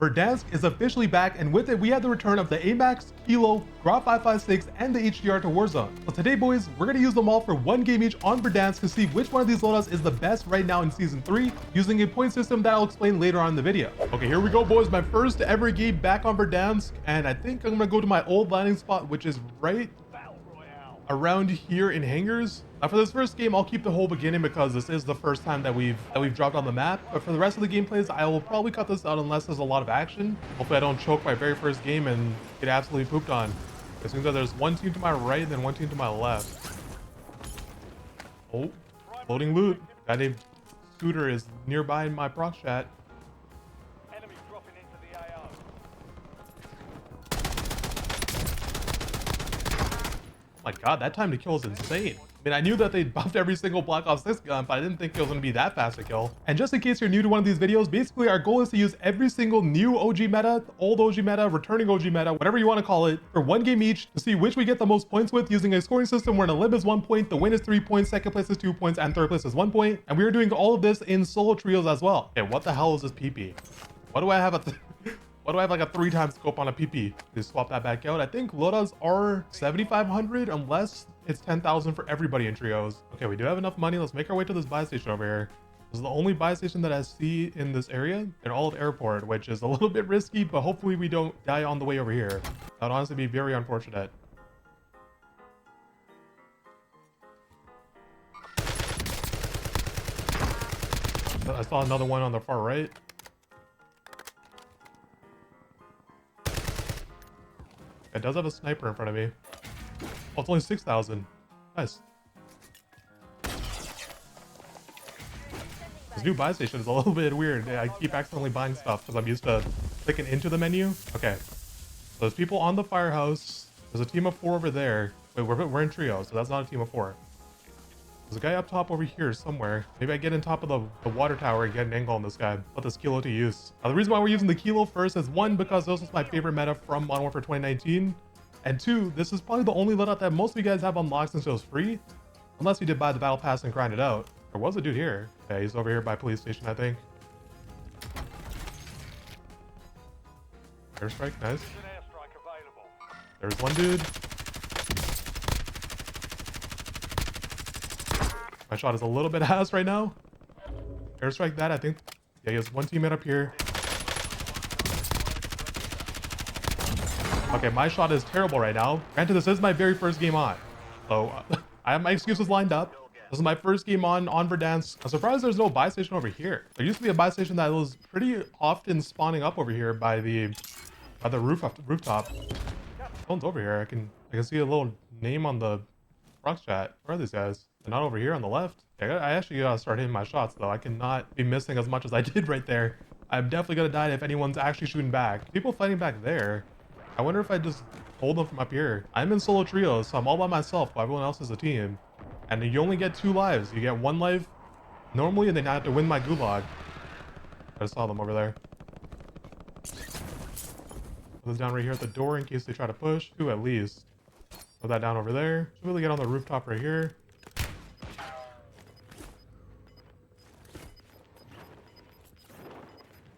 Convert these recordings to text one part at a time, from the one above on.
Verdansk is officially back, and with it, we have the return of the AMAX, Kilo, GRAU 556, and the HDR to Warzone. So today, boys, we're gonna use them all for one game each on Verdansk to see which one of these loadouts is the best right now in Season 3, using a point system that I'll explain later on in the video. Okay, here we go, boys. My first ever game back on Verdansk, and I think I'm gonna go to my old landing spot, which is right around here in hangars. Now for this first game, I'll keep the whole beginning because this is the first time that we've dropped on the map. But for the rest of the gameplays, I will probably cut this out unless there's a lot of action. Hopefully I don't choke my very first game and get absolutely pooped on. It seems that there's one team to my right and then one team to my left. Oh, loading loot. Guy named Scooter is nearby in my proc chat. My god, that time to kill is insane. I mean, I knew that they buffed every single Black Ops 6 gun, but I didn't think it was going to be that fast to kill. And just in case you're new to one of these videos, basically our goal is to use every single new OG meta, old OG meta, returning OG meta, whatever you want to call it, for one game each to see which we get the most points with using a scoring system where the limit is 1 point, the win is 3 points, second place is 2 points, and third place is 1 point. And we are doing all of this in solo trios as well. Okay, what the hell is this PP? What do I have Why do I have like a 3x scope on a PP? Just swap that back out. I think loadouts are 7,500 unless it's 10,000 for everybody in trios. Okay, we do have enough money. Let's make our way to this buy station over here. This is the only buy station that I see in this area in all of airport, which is a little bit risky, but hopefully we don't die on the way over here. That would honestly be very unfortunate. I saw another one on the far right. It does have a sniper in front of me. Oh, it's only 6,000. Nice. This new buy station is a little bit weird. I keep accidentally buying stuff because I'm used to clicking into the menu. Okay. So there's people on the firehouse. There's a team of 4 over there. Wait, we're in trio, so that's not a team of 4. There's a guy up top over here somewhere. Maybe I get in top of the water tower and get an angle on this guy. Put this Kilo to use. Now, the reason why we're using the Kilo first is 1, because this was my favorite meta from Modern Warfare 2019. And 2, this is probably the only loadout that most of you guys have unlocked since it was free. Unless you did buy the battle pass and grind it out. There was a dude here. Yeah, he's over here by police station, I think. Airstrike, nice. There's one dude. My shot is a little bit ass right now. Airstrike that, I think. Yeah, he has one teammate up here. Okay, my shot is terrible right now. Granted, this is my very first game on. So, I have my excuses lined up. This is my first game on Verdansk. I'm surprised there's no buy station over here. There used to be a buy station that was pretty often spawning up over here by the rooftop. Someone's over here. I can see a little name on the proc chat. Where are these guys? They're not over here on the left. I actually gotta start hitting my shots though. I cannot be missing as much as I did right there. I'm definitely gonna die if anyone's actually shooting back. People fighting back there. I wonder if I just hold them from up here. I'm in solo trios, so I'm all by myself while everyone else is a team. And you only get 2 lives. You get 1 life normally, and then I have to win my gulag. I saw them over there. Put this down right here at the door in case they try to push. 2 at least. Put that down over there. Should really get on the rooftop right here.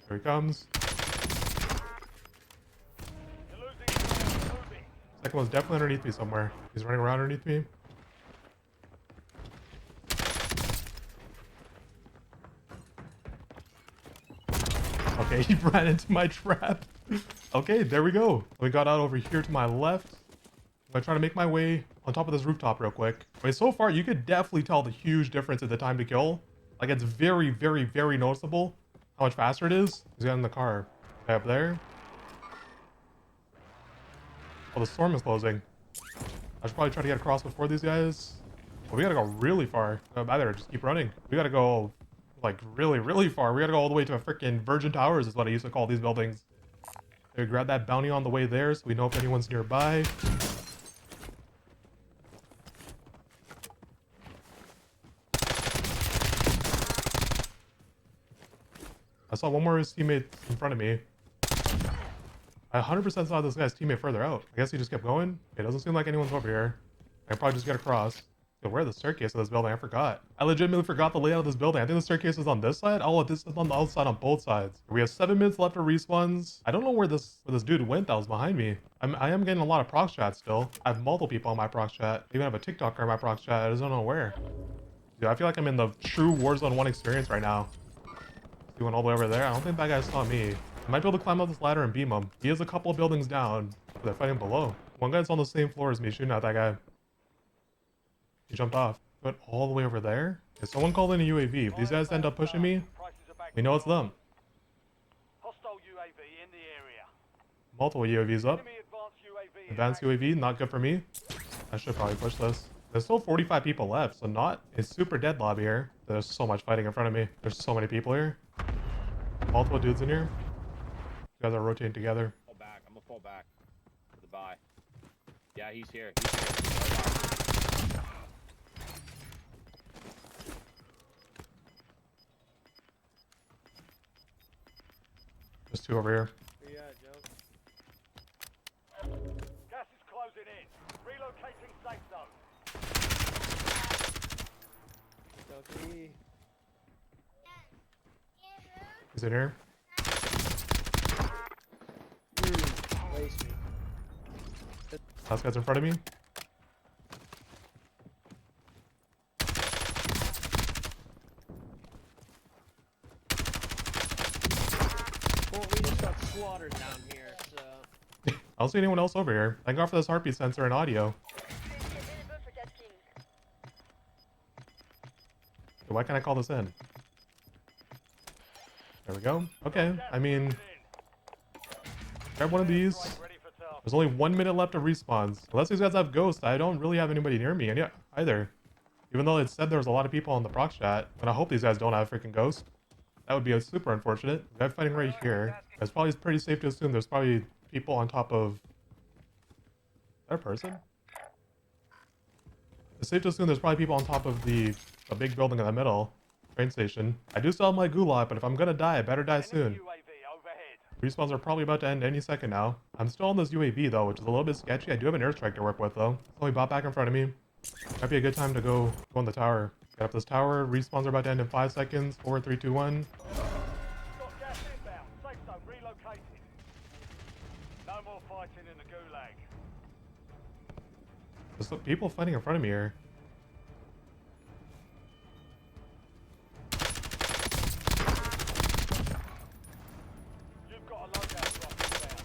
Here he comes. Second one's definitely underneath me somewhere. He's running around underneath me. Okay, he ran into my trap. Okay, there we go. We got out over here to my left. I'm gonna try to make my way on top of this rooftop real quick. Wait, so far you could definitely tell the huge difference in the time to kill. Like, it's very, very, very noticeable how much faster it is. He's got in the car. Okay, up there. Oh, the storm is closing. I should probably try to get across before these guys. Well, we gotta go really far. I better just keep running. We gotta go, like, really, really far. We gotta go all the way to a freaking Virgin Towers is what I used to call these buildings. Okay, grab that bounty on the way there so we know if anyone's nearby. I saw one more of his teammates in front of me. I 100% saw this guy's teammate further out. I guess he just kept going. It doesn't seem like anyone's over here. I can probably just get across. Yo, where are the staircase of this building? I forgot. I legitimately forgot the layout of this building. I think the staircase is on this side. Oh, this is on the outside on both sides. We have 7 minutes left of respawns. I don't know where this dude went that was behind me. I am getting a lot of prox chat still. I have multiple people on my prox chat. I even have a TikToker in my prox chat. I just don't know where. Dude, I feel like I'm in the true Warzone 1 experience right now. He went all the way over there. I don't think that guy saw me. I might be able to climb up this ladder and beam him. He is a couple of buildings down, but they're fighting below. One guy's on the same floor as me, shooting at that guy. He jumped off. Went all the way over there? Okay, someone called in a UAV. If these guys end up pushing me, we know it's them. Hostile UAV in the area. Multiple UAVs up. Enemy Advanced UAV, not good for me. I should probably push this. There's still 45 people left, so not a super dead lobby here. There's so much fighting in front of me. There's so many people here. Multiple dudes in here. You guys are rotating together. Fall back. I'm gonna fall back for the buy. Yeah, he's here. He's here. There's 2 over here. Where you at, Joe? Gas is closing in. Relocating safe zone. Joe, He's in here. waste me. Last guy's in front of me. Well, we just got slaughtered down here, so... I don't see anyone else over here. Thank God for this heartbeat sensor and audio. Why can't I call this in? There we go. Okay, I mean... grab one of these. There's only 1 minute left of respawns. Unless these guys have ghosts, I don't really have anybody near me either. Even though it said there was a lot of people on the proc chat. And I hope these guys don't have freaking ghosts. That would be super unfortunate. Guy fighting right here. It's probably pretty safe to assume there's probably people on top of... that person? It's safe to assume there's probably people on top of the big building in the middle. Train station. I do still have my gulag, but if I'm gonna die, I better die soon. Respawns are probably about to end any second now. I'm still on this UAV though, which is a little bit sketchy. I do have an airstrike to work with though. It's only bought back in front of me. Might be a good time to go on the tower. Get up this tower. Respawns are about to end in 5 seconds. 4, 3, 2, 1. Got gas inbound. Safe zone relocated. No more fighting in the gulag. There's people fighting in front of me here. You've got a loadout drop inbound.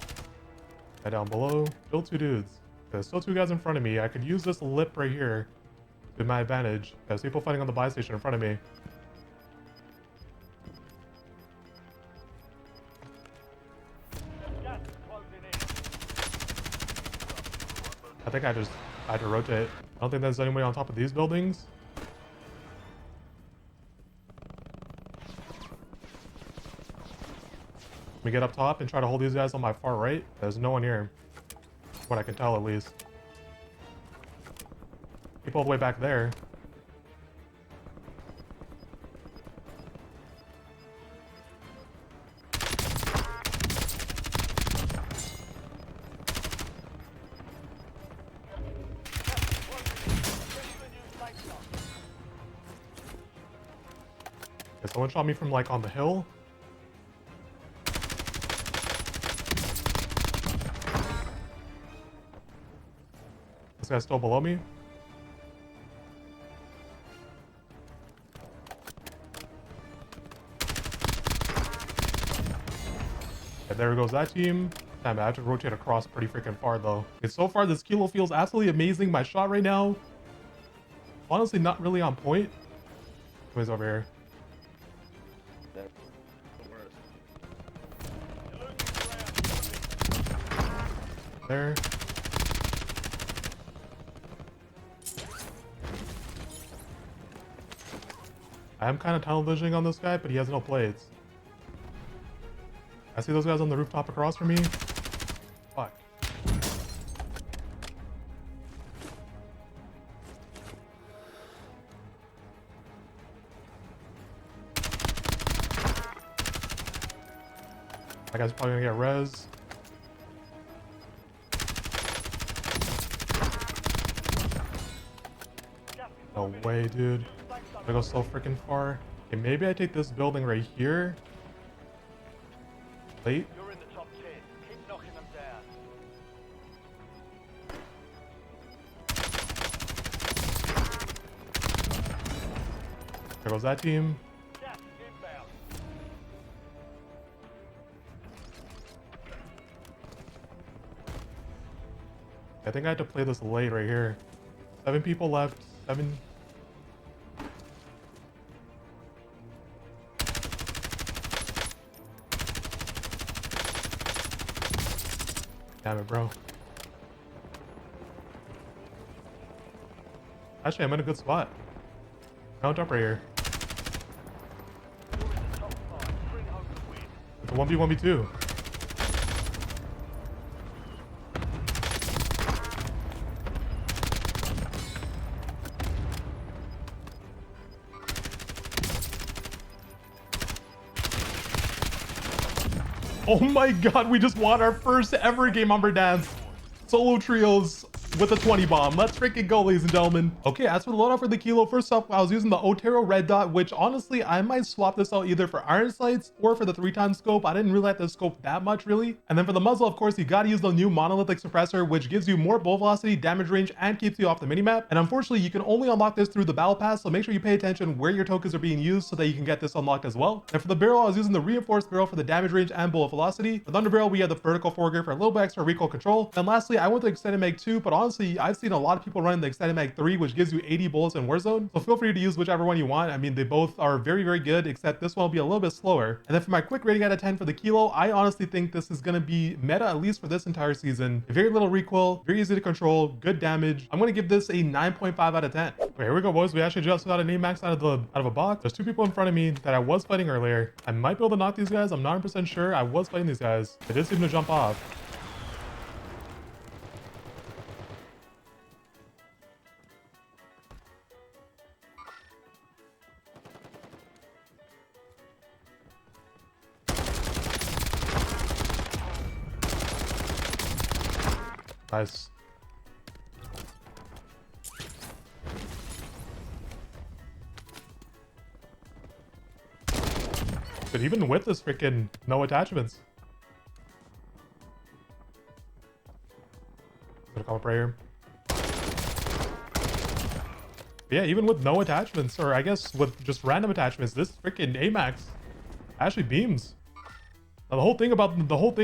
Guy down below. Still 2 dudes. There's still 2 guys in front of me. I could use this lip right here to my advantage. There's people fighting on the buy station in front of me. Gas is closing in. I think I had to rotate. I don't think there's anybody on top of these buildings. Let me get up top and try to hold these guys on my far right. There's no one here. What I can tell at least. People all the way back there. Okay, someone shot me from like on the hill. This guy's still below me. Okay, there goes that team. Damn, I have to rotate across pretty freaking far though. Okay, so far this kilo feels absolutely amazing. My shot right now, honestly not really on point. Who's over here? There. I am kind of tunnel visioning on this guy, but he has no plates. I see those guys on the rooftop across from me. Fuck. That guy's probably gonna get res. No way, dude. I go so freaking far. Okay, maybe I take this building right here. Late. You're in the top 10. Keep knocking them down. There goes that team. Gas is inbound. I think I had to play this late right here. 7 people left. 7. Damn it, bro. Actually, I'm in a good spot. Mount up right here. You're in the top 5. Bring home the win. It's a 1v1v2. Oh my god, we just won our first ever game on Verdansk. Solo trios with a 20 bomb. Let's freaking go, ladies and gentlemen. Okay, as for the loadout for the kilo, first off, I was using the Otero red dot, which honestly, I might swap this out either for iron sights or for the 3x scope. I didn't really like the scope that much, really. And then for the muzzle, of course, you gotta use the new monolithic suppressor, which gives you more bullet velocity, damage range, and keeps you off the minimap. And unfortunately, you can only unlock this through the battle pass, so make sure you pay attention where your tokens are being used so that you can get this unlocked as well. And for the barrel, I was using the reinforced barrel for the damage range and bullet velocity. For the thunder barrel, we have the vertical foregrip for a little bit extra recoil control. And lastly, I went to extended mag 2, but honestly, I've seen a lot of people running the extended mag 3, which gives you 80 bullets in Warzone. So feel free to use whichever one you want. I mean, they both are very, very good, except this one will be a little bit slower. And then for my quick rating out of 10 for the kilo, I honestly think this is going to be meta, at least for this entire season. Very little recoil, very easy to control, good damage. I'm going to give this a 9.5 out of 10. Okay, here we go, boys. We actually just got an AMAX out of a box. There's 2 people in front of me that I was fighting earlier. I might be able to knock these guys. I'm not 100% sure. I was fighting these guys. They did seem to jump off. Nice. But even with this freaking no attachments. Gonna come up right here. Yeah, even with no attachments, or I guess with just random attachments, this freaking AMAX actually beams. Now, the whole thing about the OG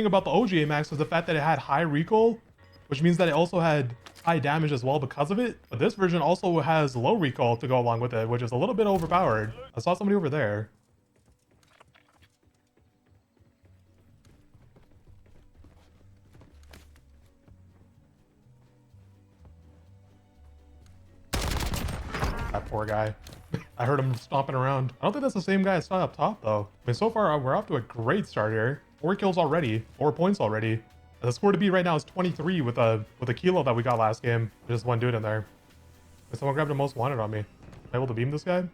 AMAX was the fact that it had high recoil, which means that it also had high damage as well because of it. But this version also has low recoil to go along with it, which is a little bit overpowered. I saw somebody over there. That poor guy. I heard him stomping around. I don't think that's the same guy I saw up top, though. I mean, so far, we're off to a great start here. 4 kills already. 4 points already. And the score to beat right now is 23 with a kilo that we got last game. There's one dude in there. But someone grabbed the most wanted on me. Am I able to beam this guy?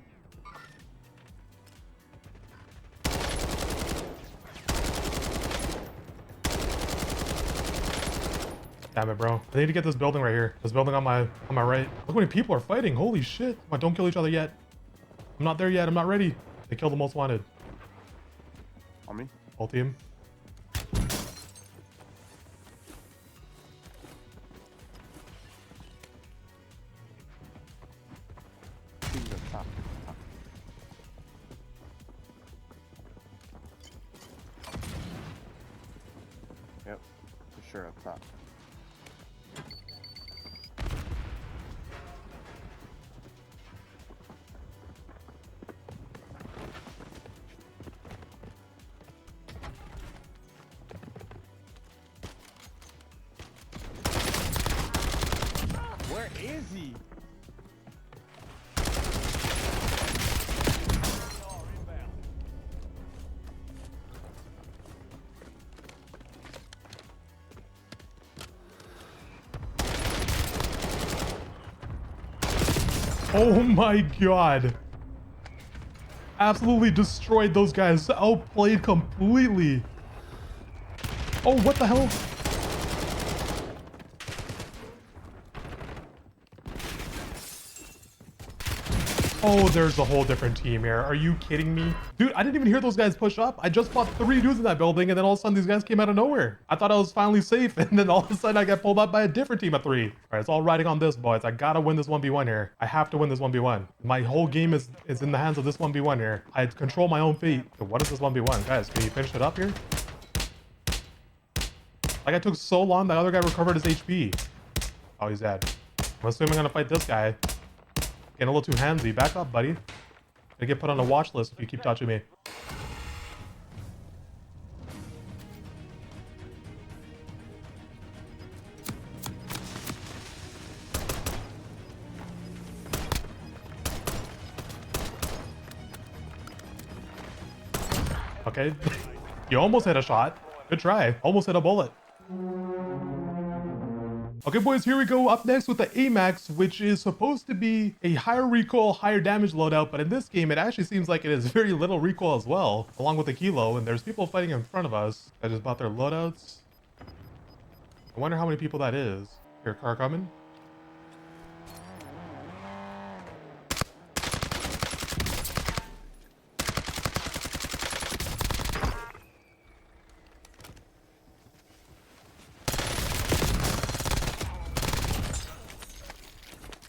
Damn it, bro. I need to get this building right here. This building on my right. Look how many people are fighting. Holy shit. Come on, don't kill each other yet. I'm not there yet. I'm not ready. They killed the most wanted. On me? Whole team. Team's up top. Yep, for sure up top. Where is he? Oh my god. Absolutely destroyed those guys. Outplayed completely. Oh, what the hell? Oh, there's a whole different team here. Are you kidding me? Dude, I didn't even hear those guys push up. I just fought 3 dudes in that building, and then all of a sudden these guys came out of nowhere. I thought I was finally safe, and then all of a sudden I got pulled up by a different team of 3. All right, it's all riding on this, boys. I gotta win this 1v1 here. I have to win this 1v1. My whole game is in the hands of this 1v1 here. I control my own fate. So what is this 1v1? Guys, can you finish it up here? Like, I took so long, the other guy recovered his HP. Oh, he's dead. I'm assuming I'm gonna fight this guy. Getting a little too handsy. Back up, buddy. Gonna get put on a watch list if you keep touching me. Okay. You almost hit a shot. Good try. Almost hit a bullet. Okay, boys, here we go. Up next with the AMAX, which is supposed to be a higher recoil, higher damage loadout, but in this game, it actually seems like it is very little recoil as well, along with the kilo, and there's people fighting in front of us that just bought their loadouts. I wonder how many people that is. Here, car coming.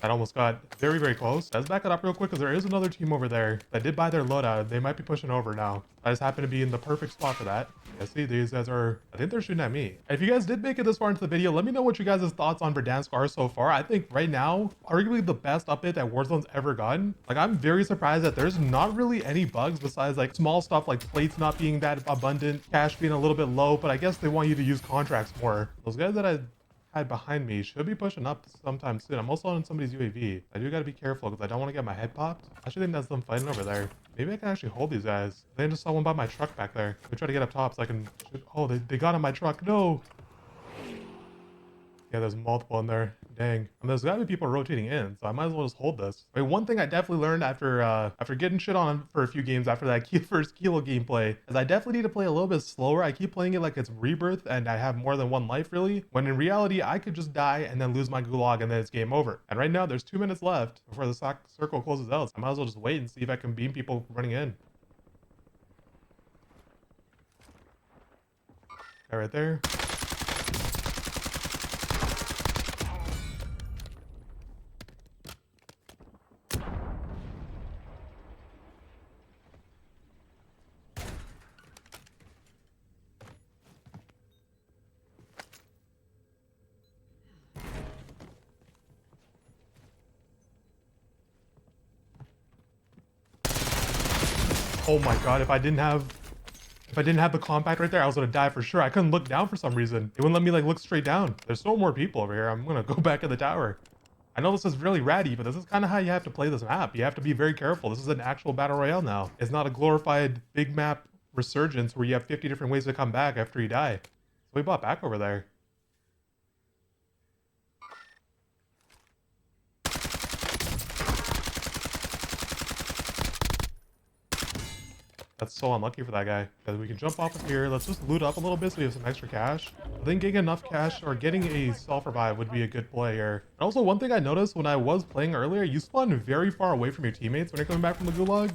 That almost got very, very close. Let's back it up real quick because there is another team over there that did buy their loadout. They might be pushing over now. I just happen to be in the perfect spot for that. I see these guys are, I think they're shooting at me. If you guys did make it this far into the video, let me know what you guys' thoughts on Verdansk are so far. I think right now, arguably the best update that Warzone's ever gotten. Like, I'm very surprised that there's not really any bugs besides like small stuff like plates not being that abundant, cash being a little bit low, but I guess they want you to use contracts more. Those guys that I had behind me should be pushing up sometime soon. I'm also on somebody's UAV. I do gotta be careful because I don't want to get my head popped. I actually think that's them fighting over there. Maybe I can actually hold these guys. I just saw one by my truck back there. Let me try to get up top so I can shoot. Oh, they got on my truck. No. Yeah, there's multiple in there. Dang. And there's gotta be people rotating in, so I might as well just hold this. Wait, one thing I definitely learned after getting shit on for a few games after that first kilo gameplay is I definitely need to play a little bit slower. I keep playing it like it's Rebirth and I have more than one life really, when in reality I could just die and then lose my gulag and then it's game over. And right now there's 2 minutes left before the circle closes out, so I might as well just wait and see if I can beam people running in. Right there. Oh my god, if I didn't have the compact right there, I was gonna die for sure. I couldn't look down for some reason. It wouldn't let me like look straight down. There's so more people over here. I'm gonna go back in the tower. I know this is really ratty, but this is kind of how you have to play this map. You have to be very careful. This is an actual battle royale now. It's not a glorified big map resurgence where you have 50 different ways to come back after you die. So we bought back over there. That's so unlucky for that guy. Because we can jump off of here. Let's just loot up a little bit so we have some extra cash. I think getting enough cash or getting a self-revive would be a good play here. And also, one thing I noticed when I was playing earlier, you spawn very far away from your teammates when you're coming back from the gulag.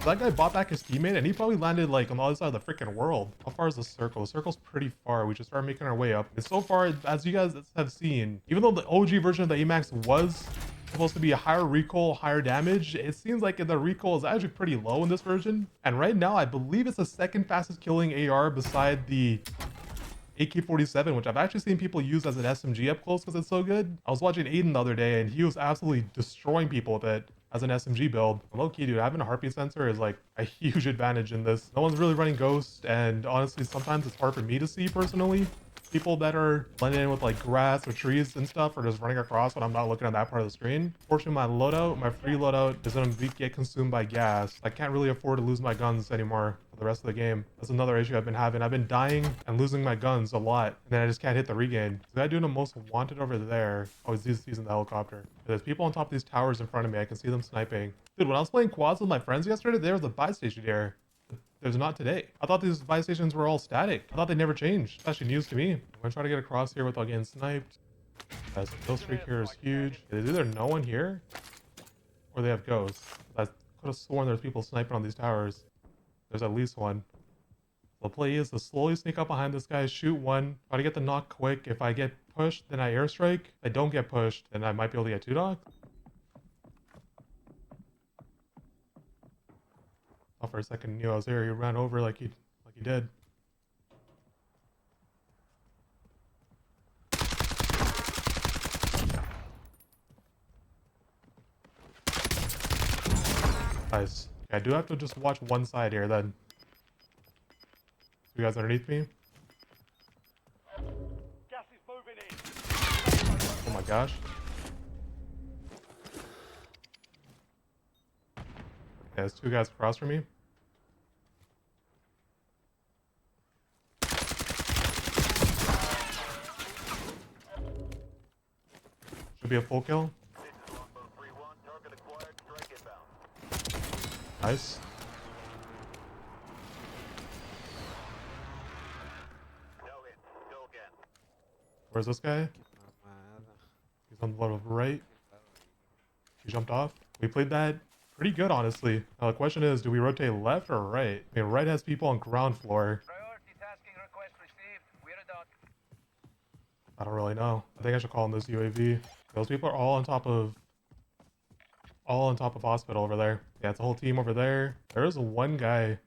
So that guy bought back his teammate and he probably landed like on the other side of the freaking world. How far is the circle? The circle's pretty far. We should start making our way up. And so far, as you guys have seen, even though the OG version of the AMAX was supposed to be a higher recoil, higher damage, it seems like the recoil is actually pretty low in this version. And right now, I believe it's the second fastest killing AR beside the AK-47, which I've actually seen people use as an SMG up close because it's so good. I was watching Aiden the other day and he was absolutely destroying people with it as an SMG build. Low key, dude, having a heartbeat sensor is like a huge advantage in this. No one's really running Ghost, and honestly, sometimes it's hard for me to see personally. People that are blending in with like grass or trees and stuff are just running across when I'm not looking at that part of the screen. Fortunately, my loadout, my free loadout, is gonna get consumed by gas. I can't really afford to lose my guns anymore for the rest of the game. That's another issue I've been having. I've been dying and losing my guns a lot, and then I just can't hit the regain. The guy doing the most wanted over there. Oh, he's in the helicopter. There's people on top of these towers in front of me. I can see them sniping. Dude, when I was playing quads with my friends yesterday, there was a buy station here. There's not today. I thought these buy stations were all static. I thought they never changed. It's actually news to me. I'm gonna try to get across here without getting sniped. This kill streak here is huge. There's either no one here or they have ghosts. could have sworn there's people sniping on these towers. There's at least one. The play is to slowly sneak up behind this guy, shoot one, try to get the knock quick. If I get pushed, then I airstrike. If I don't get pushed, then I might be able to get 2 knocks. Oh, for a second, knew I was there. He ran over like he did. Nice. Okay, I do have to just watch one side here then. You guys underneath me? Gas is moving in. Oh my gosh. Yeah, there's 2 guys across from me. Should be a full kill. Nice. Where's this guy? He's on the level right. He jumped off. We played that pretty good, honestly. Now the question is, do we rotate left or right? I mean, right has people on ground floor. Priority tasking request received. We're done. I don't really know. I think I should call in this UAV. Those people are all on top of hospital over there. Yeah, it's a whole team over there. There is one guy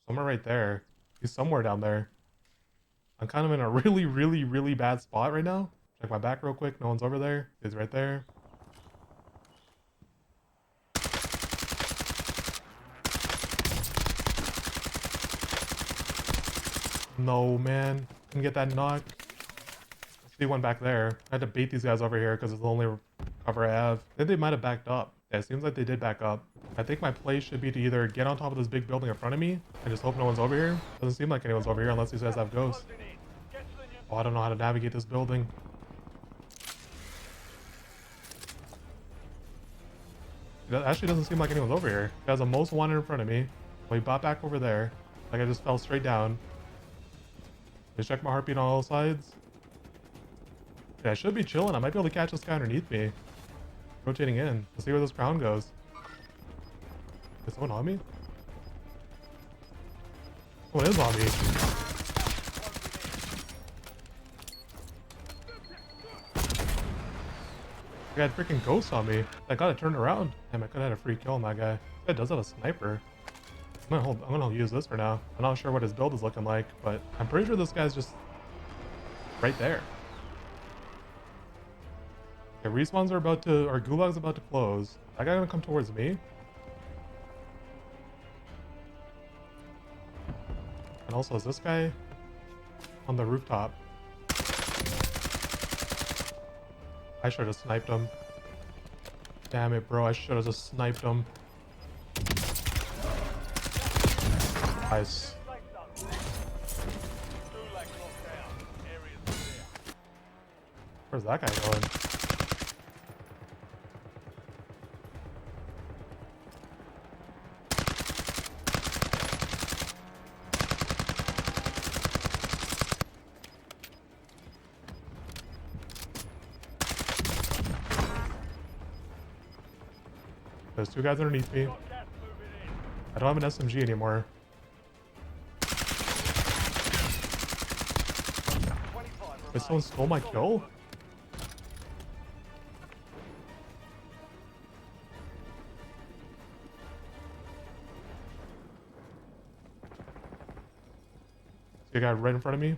somewhere right there. He's somewhere down there. I'm kind of in a really bad spot right now. Check my back real quick. No one's over there. He's right there. No, man. Didn't get that knock. I see one back there. I had to bait these guys over here because it's the only cover I have. I think they might have backed up. Yeah, it seems like they did back up. I think my play should be to either get on top of this big building in front of me and just hope no one's over here. Doesn't seem like anyone's over here unless these guys have ghosts. Oh, I don't know how to navigate this building. It actually doesn't seem like anyone's over here. There's a most wanted in front of me. We bought back over there. Like I just fell straight down. Just check my heartbeat on all sides. Yeah, I should be chilling. I might be able to catch this guy underneath me. Rotating in. Let's see where this crown goes. Is someone on me? Someone is on me. I got freaking ghosts on me. I gotta turn around. Damn, I could have had a free kill on that guy. That guy does have a sniper. I'm gonna use this for now. I'm not sure what his build is looking like, but I'm pretty sure this guy's just right there. Okay, respawns are about to, or gulag's about to close. That guy gonna come towards me? And also, is this guy on the rooftop? I should have sniped him. Damn it, bro. I should have just sniped him. Nice. Where's that guy going? There's 2 guys underneath me. I don't have an SMG anymore. Wait, someone stole my kill? See a guy right in front of me?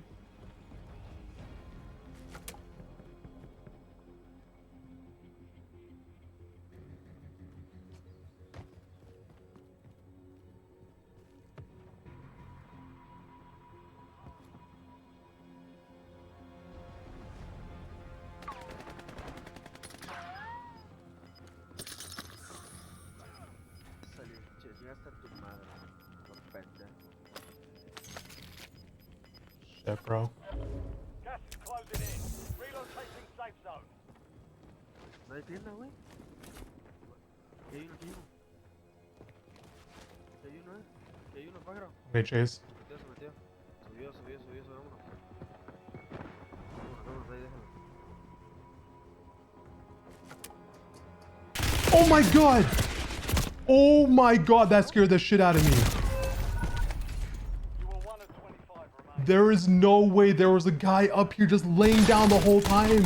Shit, bro. Gas is closing in. Relocating safe zone. No hay tienda, güey. ¿Qué hay uno? ¿Qué hay uno? ¿Qué hay uno, pájaro? Okay, Chase. Se metió. Subió, vámonos. Vámonos, ahí, Oh my god. Oh my god, that scared the shit out of me. You were 1 of 25 remaining. There is no way there was a guy up here just laying down the whole time.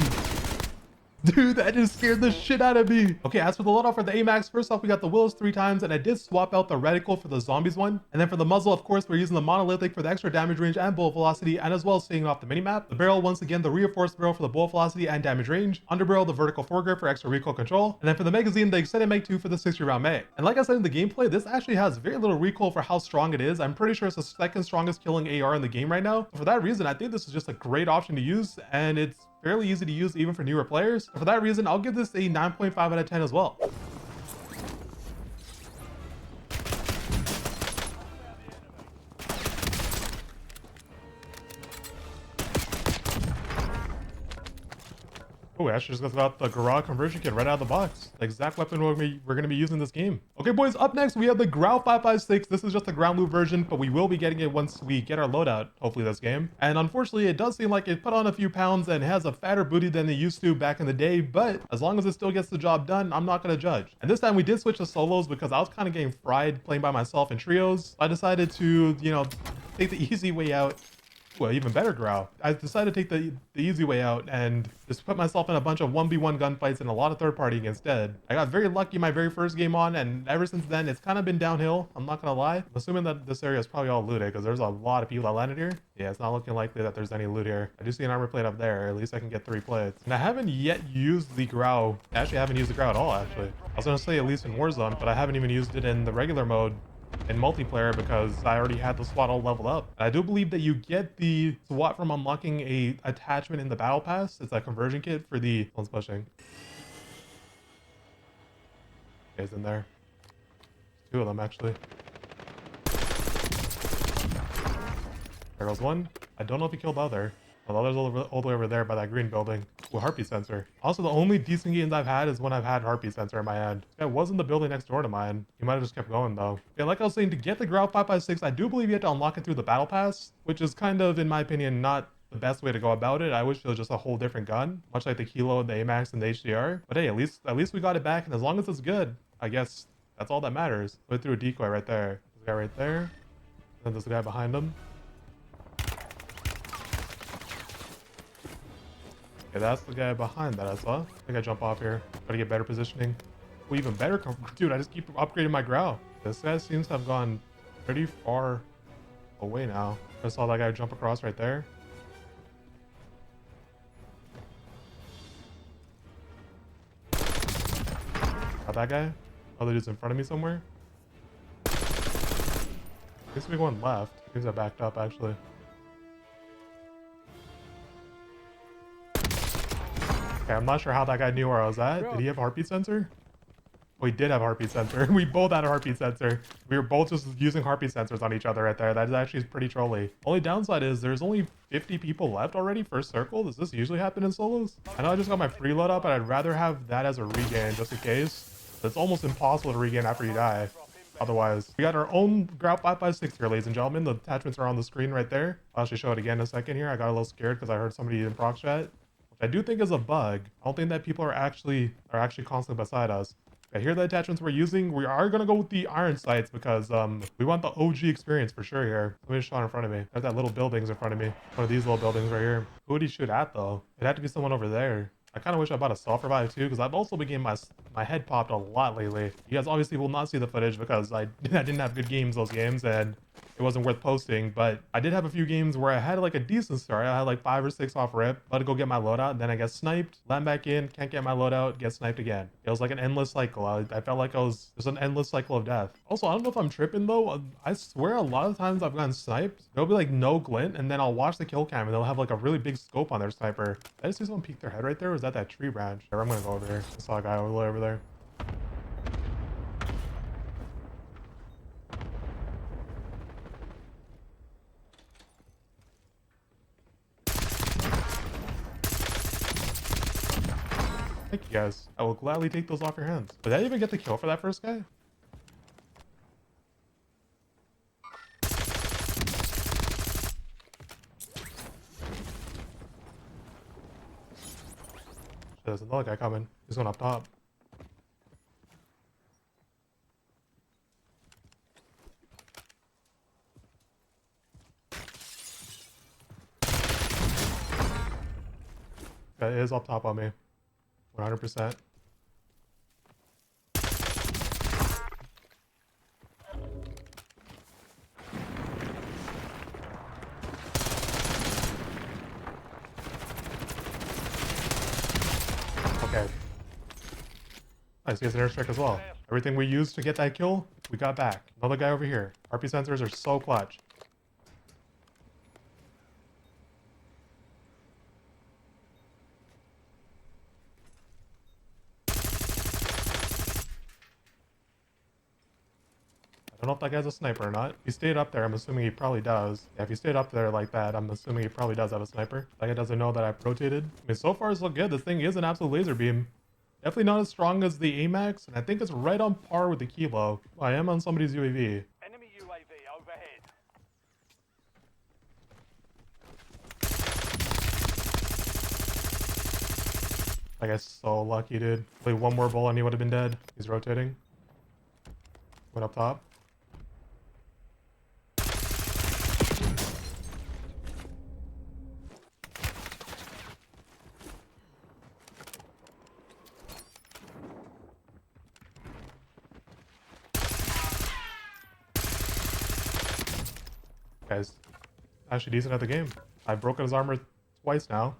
Dude, that just scared the shit out of me. Okay, as for the loadout for the AMAX, first off, we got the Willis 3 times, and I did swap out the reticle for the zombies one. And then for the muzzle, of course, we're using the monolithic for the extra damage range and bullet velocity, and as well as staying off the minimap. The barrel, once again, the reinforced barrel for the bullet velocity and damage range. Underbarrel, the vertical foregrip for extra recoil control. And then for the magazine, the extended mag 2 for the 60-round mag. And like I said in the gameplay, this actually has very little recoil for how strong it is. I'm pretty sure it's the second strongest killing AR in the game right now. So for that reason, I think this is just a great option to use, and it's fairly easy to use even for newer players. So for that reason, I'll give this a 9.5 out of 10 as well. Oh, Ash just got the GRAU conversion kit right out of the box. The exact weapon we're going to be using this game. Okay, boys, up next, we have the GRAU 556. This is just the ground loot version, but we will be getting it once we get our loadout, hopefully this game. And unfortunately, it does seem like it put on a few pounds and has a fatter booty than it used to back in the day, but as long as it still gets the job done, I'm not going to judge. And this time we did switch to solos because I was kind of getting fried playing by myself in trios. I decided to, you know, take the easy way out. Well, even better GRAU. I decided to take the easy way out and just put myself in a bunch of 1v1 gunfights and a lot of third partying instead. I got very lucky my very first game on, and ever since then, it's kind of been downhill. I'm not gonna lie. I'm assuming that this area is probably all looted because there's a lot of people that landed here. Yeah, it's not looking likely that there's any loot here. I do see an armor plate up there. At least I can get 3 plates. And I haven't yet used the GRAU. Actually, I haven't used the GRAU at all, actually. I was gonna say at least in Warzone, but I haven't even used it in the regular mode in multiplayer because I already had the SWAT all leveled up. And I do believe that you get the SWAT from unlocking a attachment in the battle pass. It's a conversion kit for the one's pushing. Guys in there. 2 of them actually. There goes one. I don't know if he killed the other. Well, the other's all the way over there by that green building. Ooh, heartbeat sensor. Also, the only decent games I've had is when I've had heartbeat sensor in my hand. This guy was in the building next door to mine. He might have just kept going though. Yeah, like I was saying, to get the GRAU 556, I do believe you have to unlock it through the battle pass, which is kind of, in my opinion, not the best way to go about it. I wish it was just a whole different gun, much like the Kilo, the AMAX, and the HDR. But hey, at least we got it back, and as long as it's good, I guess that's all that matters. Put through a decoy right there. This guy right there. And then there's a guy behind him. Okay, that's the guy behind that I saw. I think I jump off here. Try to get better positioning. Oh, even better. Dude, I just keep upgrading my GRAU. This guy seems to have gone pretty far away now. I saw that guy jump across right there. Got that guy? Other dude's in front of me somewhere. I guess we going left. I think I backed up actually. Okay, I'm not sure how that guy knew where I was at. Did he have heartbeat sensor? Oh, he did have heartbeat sensor. We both had a heartbeat sensor. We were both just using heartbeat sensors on each other right there. That is actually pretty trolly. Only downside is there's only 50 people left already first circle. Does this usually happen in solos? I know I just got my free load up, but I'd rather have that as a regain just in case. It's almost impossible to regain after you die. Otherwise, we got our own GRAU 556 here, ladies and gentlemen. The attachments are on the screen right there. I'll actually show it again in a second here. I got a little scared because I heard somebody in proc chat. I do think is a bug. I don't think that people are actually constantly beside us. Okay, here are the attachments we're using. We are gonna go with the iron sights because we want the OG experience for sure here. Somebody shot in front of me. There's that little buildings in front of me. One of these little buildings right here. Who would he shoot at though? It'd have to be someone over there. I kind of wish I bought a self revive too, because I've also been getting my head popped a lot lately. You guys obviously will not see the footage because I didn't have good games those games and it wasn't worth posting, but I did have a few games where I had like a decent start. I had like 5 or 6 off rip, let it go get my loadout, and then I get sniped, land back in, can't get my loadout, get sniped again. It was like an endless cycle. I felt like it was just an endless cycle of death. Also, I don't know if I'm tripping though. I swear a lot of times I've gotten sniped. There'll be like no glint, and then I'll watch the kill cam and they'll have like a really big scope on their sniper. Did I just see someone peek their head right there? Or was that tree branch? I'm gonna go over here. I saw a guy all the way over there. Thank you guys. I will gladly take those off your hands. Did I even get the kill for that first guy? There's another guy coming. He's going up top. That is up top on me. 100%. Okay. Nice, he has an airstrike as well. Everything we used to get that kill, we got back. Another guy over here. RP sensors are so clutch. I don't know if that guy's a sniper or not. If he stayed up there, I'm assuming he probably does. Yeah, if he stayed up there like that, I'm assuming he probably does have a sniper. That guy doesn't know that I've rotated. I mean, so far it's looked good. This thing is an absolute laser beam. Definitely not as strong as the AMAX, and I think it's right on par with the Kilo. I am on somebody's UAV. Enemy UAV overhead. That guy's so lucky, dude. Play one more bullet and he would have been dead. He's rotating. Went up top. Guy's actually decent at the game. I've broken his armor twice now.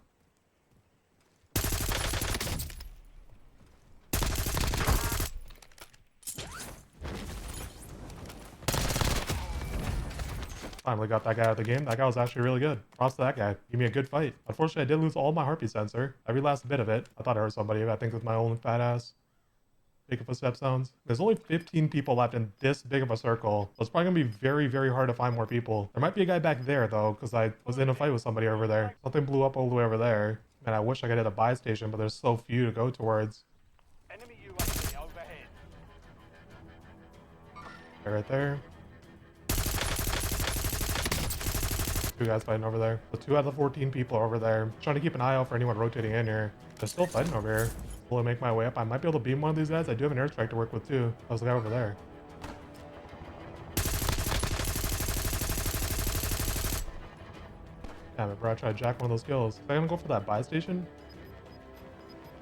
Finally got that guy out of the game. That guy was actually really good. Props to that guy. Give me a good fight. Unfortunately, I did lose all my heartbeat sensor. Every last bit of it. I thought I heard somebody. I think with my own fat ass. Big of a step sounds. There's only 15 people left in this big of a circle. So it's probably gonna be very, very hard to find more people. There might be a guy back there though, because I was in a fight with somebody over there. Something blew up all the way over there. Man, I wish I could hit a buy station, but there's so few to go towards. Enemy UAV overhead. Okay, right there. Two guys fighting over there. The 2 out of the 14 people are over there. Trying to keep an eye out for anyone rotating in here. They're still fighting over here. Will I make my way up? I might be able to beam one of these guys. I do have an airstrike to work with too. That was the guy over there. Damn it, bro. I tried to jack one of those kills. Am I gonna go for that buy station?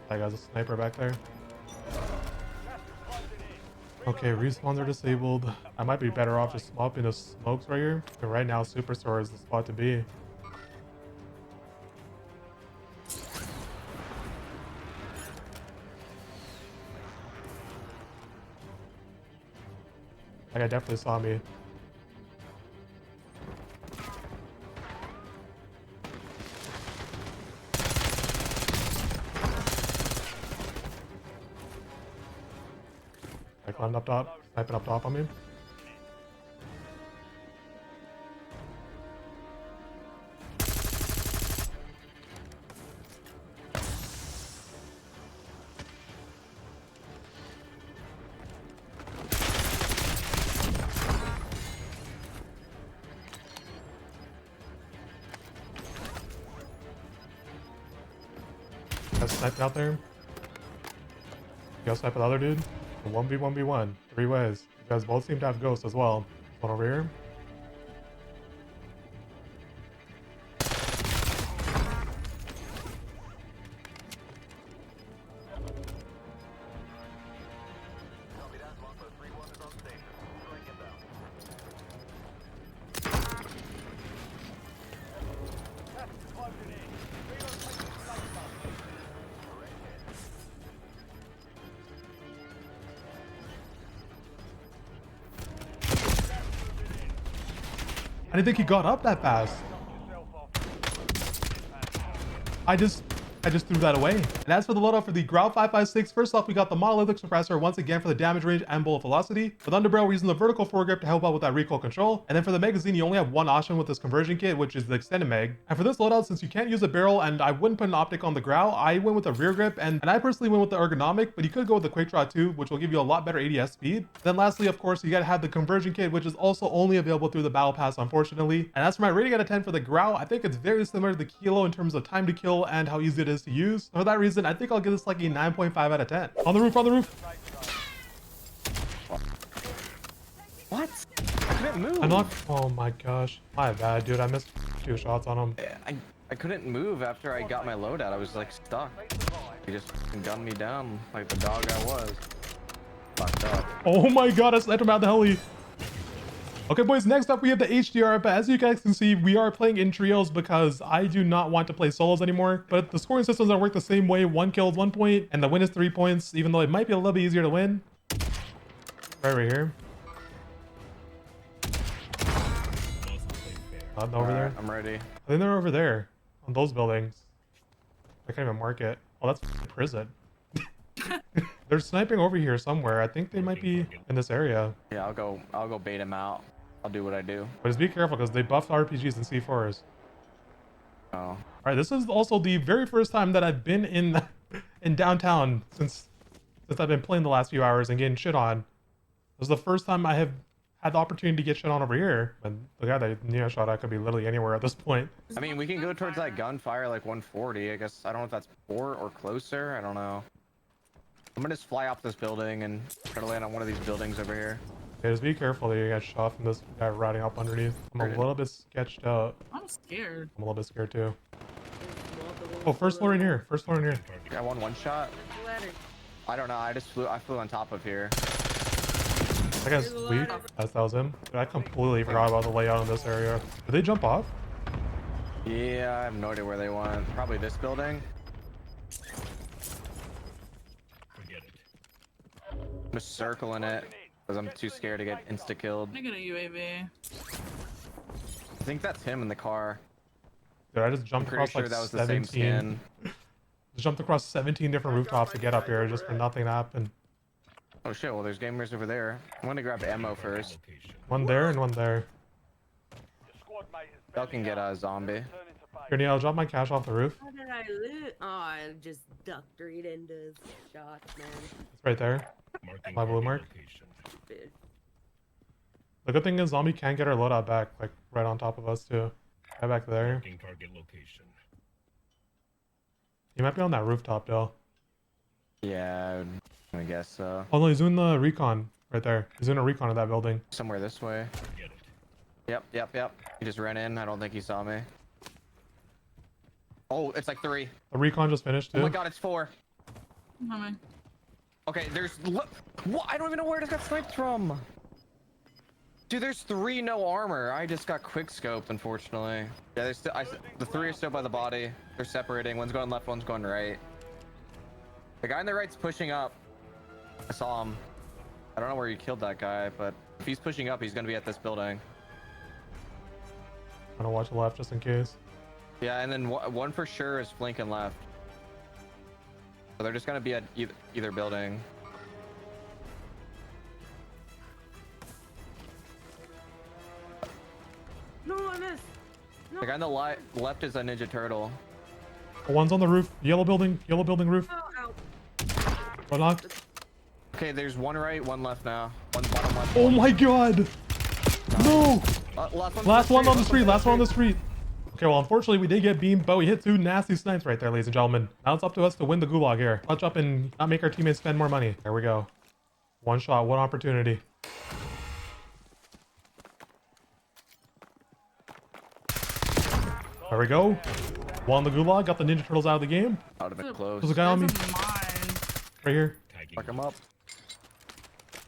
That guy's a sniper back there. Okay, respawns are disabled. I might be better off just swapping the smokes right here. And right now, Superstore is the spot to be. That guy definitely saw me. I climbed up top, sniping up top on me. Guys sniping out there. You guys snipe the other dude. 1v1v1, 3 ways. You guys both seem to have ghosts as well. One over here. I didn't think he got up that fast. I just threw that away. And as for the loadout for the GRAU 556, first off, we got the monolithic suppressor once again for the damage range and bullet velocity. For the underbarrel, we're using the vertical foregrip to help out with that recoil control. And then for the magazine, you only have one option with this conversion kit, which is the extended mag. And for this loadout, since you can't use a barrel and I wouldn't put an optic on the GRAU, I went with a rear grip and I personally went with the ergonomic, but you could go with the quick draw too, which will give you a lot better ADS speed. Then lastly, of course, you gotta have the conversion kit, which is also only available through the battle pass, unfortunately. And as for my rating out of 10 for the GRAU, I think it's very similar to the Kilo in terms of time to kill and how easy it is to use. So for that reason, I think I'll give this like a 9.5 out of 10. On the roof, on the roof. What? I couldn't move. I knocked. Oh my gosh. My bad, dude. I missed 2 shots on him. I couldn't move after I got my loadout. I was like stuck. He just gunned me down like the dog I was. Fucked up. Oh my god, I sniped him out the heli. Okay, boys, next up we have the HDR, but as you guys can see, we are playing in trios because I do not want to play solos anymore. But the scoring systems don't work the same way. 1 kill is 1 point, and the win is 3 points, even though it might be a little bit easier to win. Right here. Over there. I'm ready. I think they're over there on those buildings. I can't even mark it. Oh, that's prison. They're sniping over here somewhere. I think they might be in this area. Yeah, I'll go bait him out. I'll do what I do. But just be careful because they buffed RPGs and C4s. Oh. All right, this is also the very first time that I've been in downtown since I've been playing the last few hours and getting shit on. This is the first time I have had the opportunity to get shit on over here. And the guy that Neo shot at could be literally anywhere at this point. I mean, we can go towards that gunfire like 140. I guess I don't know if that's 4 or closer. I don't know. I'm gonna just fly off this building and try to land on one of these buildings over here. Okay, just be careful that you get shot from this guy riding up underneath. I'm a little bit sketched out. I'm scared. I'm a little bit scared too. Oh, first floor in here. First floor in here. I won 1 shot. I don't know. I flew on top of here. That guy's weak. That was him. Dude, I completely forgot about the layout in this area. Did they jump off? Yeah, I have no idea where they went. Probably this building. I'm just circling it because I'm too scared to get insta-killed. I get a UAV. I think that's him in the car. Dude, I just jumped Pretty across sure like that was the 17. same skin. Just jumped across 17 different rooftops to get up here just for nothing to happen. Oh shit, well there's gamers over there. I'm gonna grab ammo first. One there and one there. Y'all can get a zombie. Here, Neil, I'll drop my cash off the roof. How did I lose? Oh, I just ducked right into his shot, man. It's right there. My blue mark. Stupid. The good thing is zombie can't get our loadout back, like right on top of us too. Right back there. He might be on that rooftop though. Yeah, I guess so. Oh no, he's doing the recon right there. He's doing a recon of that building. Somewhere this way. Yep. He just ran in. I don't think he saw me. Oh, it's like 3. The recon just finished too. Oh my god, it's 4. Coming. Okay, there's what? I don't even know where it got sniped from. Dude, there's 3 no armor. I just got quick scoped, unfortunately. Yeah, there's still, the 3 are still by the body. They're separating. One's going left, one's going right. The guy on the right's pushing up. I saw him. I don't know where he killed that guy, but if he's pushing up, he's gonna be at this building. I'm gonna watch the left just in case. Yeah, and then one for sure is flanking left. So they're just gonna be at either building. No, I missed. No. The guy on the left is a Ninja Turtle. One's on the roof. Yellow building roof. Oh, One knocked. Okay, there's one right, one left now. One bottom left. Oh my god! No! Last one on the street. Last Last one on the street. Okay, well, unfortunately, we did get beamed, but we hit 2 nasty snipes right there, ladies and gentlemen. Now it's up to us to win the gulag here. Clutch up and not make our teammates spend more money. There we go. One shot, one opportunity. There we go. Won the gulag, got the Ninja Turtles out of the game. Out of it close. There's a guy on me. That's mine. Right here. Fuck him up.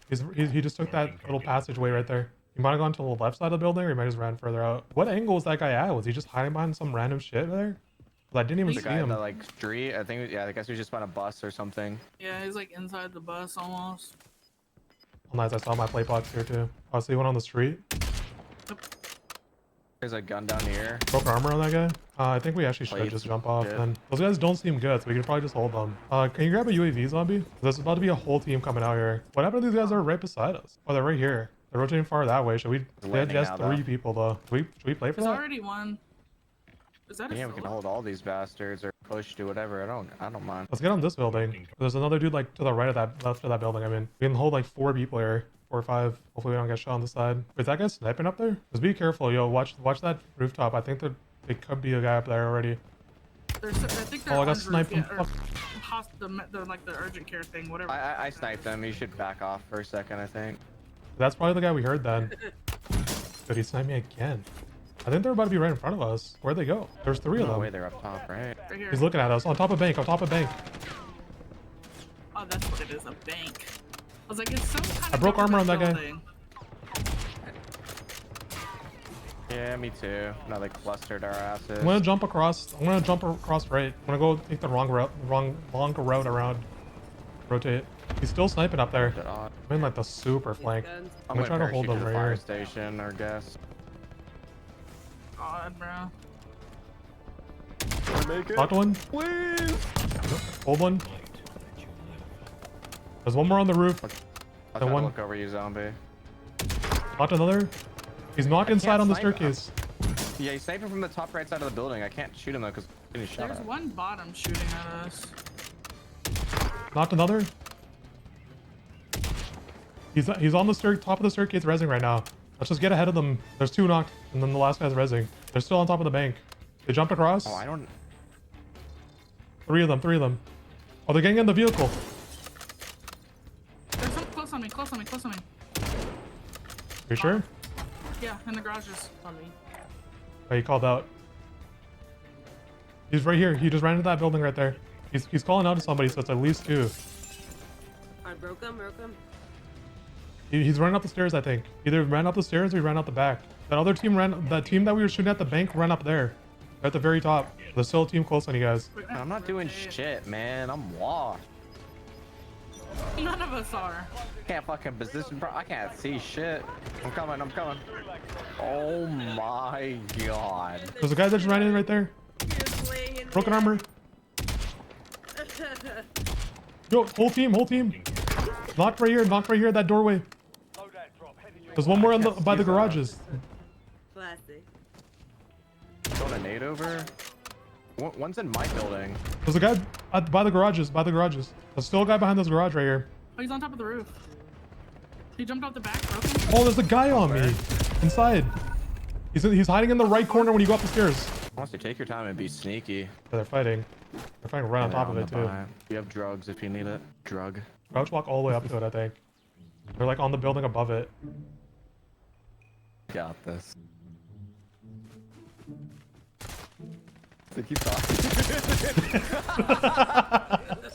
He just took that little passageway right there. He might have gone to the left side of the building, or he might have just ran further out. What angle was that guy at? Was he just hiding behind some random shit there? 'Cause I didn't even The see guy in him. the like street. I think. Yeah, I guess he was just on a bus or something. Yeah, he's like inside the bus almost. Oh, nice. I saw my play box here too. Oh, see one on the street. There's a gun down here. Broke armor on that guy. I think we actually should Plates. just jump off Yeah. then. Those guys don't seem good, so we can probably just hold them. Can you grab a UAV, zombie? There's about to be a whole team coming out here. What happened to these guys that are right beside us? Oh, they're right here. They're rotating far that way. Should we? They landing just now, 3 though. people though. Should we play for There's that? already one. Is that a Yeah, we can solo? hold all these bastards or push to whatever. I don't mind. Let's get on this building. There's another dude like to the right of that, left of that building. I mean, we can hold like 4 people here. 4 or 5. Hopefully we don't get shot on the side. Is that guy sniping up there? Just be careful, yo. Watch that rooftop. I think there could be a guy up there already. I think they're Oh, I got on sniped roof, from yeah, or the like the urgent care thing, whatever. I sniped them. You should back off for a second, I think. That's probably the guy we heard then. Dude, he sniped me again. I think they're about to be right in front of us. Where'd they go? There's 3 of No them. way they're up top, right? Right here. He's looking at us on top of bank, on top of bank. Oh, that's what it is, a bank. I was like, it's some kind I of broke armor on that guy. building. Yeah, me too. Now they clustered our asses. I'm gonna jump across. I'm gonna jump across right. I'm gonna go take the wrong route, long route around. Rotate. He's still sniping up there. I'm in like the super flank. Guns. I'm gonna gonna try to hold parachute them to the right fire here. station, I guess. God, bro. Knocked one. Hold one. There's one more on the roof. I'll The try to one- look over you, zombie. Knocked another. He's knocked inside can't on the snipe. staircase. Yeah, he's sniping from the top right side of the building. I can't shoot him though because he's shot There's at. one bottom shooting at us. Knocked another. He's on the top of the staircase rezzing right now. Let's just get ahead of them. There's 2 knocked, and then the last guy's rezzing. They're still on top of the bank. They jumped across. Oh, I don't. 3 of them. Oh, they're getting in the vehicle. There's some close on me, close on me, close on me. You sure? Yeah, in the garages on me. Oh, he called out. He's right here. He just ran into that building right there. He's calling out to somebody, so it's at least 2. I broke him. He's running up the stairs, I think. Either ran up the stairs or he ran out the back. That other team that team that we were shooting at the bank ran up there. At the very top. There's still a team close on you guys. Wait, I'm not doing shit, man. I'm washed. None of us are. Can't fucking position, bro. I can't see shit. I'm coming. Oh my god. There's a guy that just ran in right there. Just laying in Broken bed. armor. Yo, whole team. Knocked right here at that doorway. Loadout drop heading your There's one more by the garages. Classic. Throwing a nade over. One's in my building. There's a guy by the garages. There's still a guy behind this garage right here. Oh, he's on top of the roof. He jumped out the back, broke him. Oh, there's a guy on me. Inside. He's hiding in the right corner when you go up the stairs. Wants to take your time and be sneaky. They're fighting. They're fighting right on top of it too. You have drugs if you need it. Drug. Crouch walk all the way up to it, I think. They're like on the building above it. Got this. So keep talking.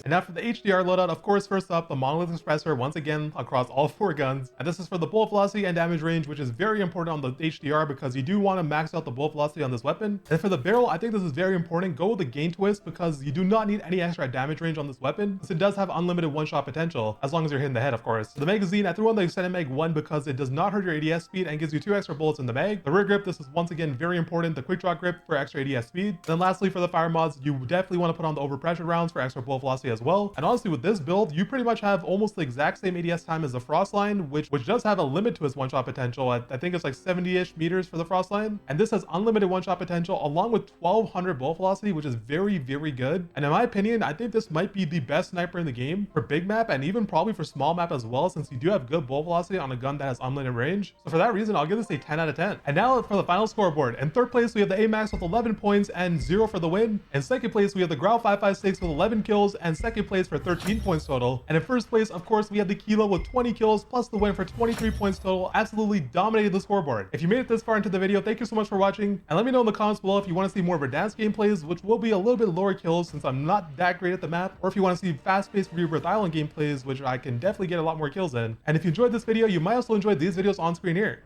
And now for the HDR loadout, of course, first up, the monolith suppressor once again across all 4 guns. And this is for the bullet velocity and damage range, which is very important on the HDR because you do want to max out the bullet velocity on this weapon. And for the barrel, I think this is very important. Go with the gain twist because you do not need any extra damage range on this weapon, since it does have unlimited one-shot potential, as long as you're hitting the head, of course. The magazine, I threw on the extended mag 1 because it does not hurt your ADS speed and gives you 2 extra bullets in the mag. The rear grip, this is once again very important. The quick draw grip for extra ADS speed. Then lastly, for the fire mods, you definitely want to put on the overpressure rounds for extra bullet velocity as well. And honestly, with this build, you pretty much have almost the exact same ADS time as the Frostline, which does have a limit to its one-shot potential. I think it's like 70-ish meters for the Frostline. And this has unlimited one-shot potential along with 1200 bullet velocity, which is very, very good. And in my opinion, I think this might be the best sniper in the game for big map and even probably for small map as well, since you do have good bullet velocity on a gun that has unlimited range. So for that reason, I'll give this a 10 out of 10. And now for the final scoreboard. In third place, we have the AMAX with 11 points and 0 for the win. In second place, we have the GRAU 556 with 11 kills and second place for 13 points total. And in first place, of course, we have the Kilo with 20 kills plus the win for 23 points total. Absolutely dominated the scoreboard. If you made it this far into the video, thank you so much for watching. And let me know in the comments below if you want to see more Verdansk gameplays, which will be a little bit lower kills since I'm not that great at the map, or if you want to see fast-paced Rebirth Island gameplays, which I can definitely get a lot more kills in. And if you enjoyed this video, you might also enjoy these videos on screen here.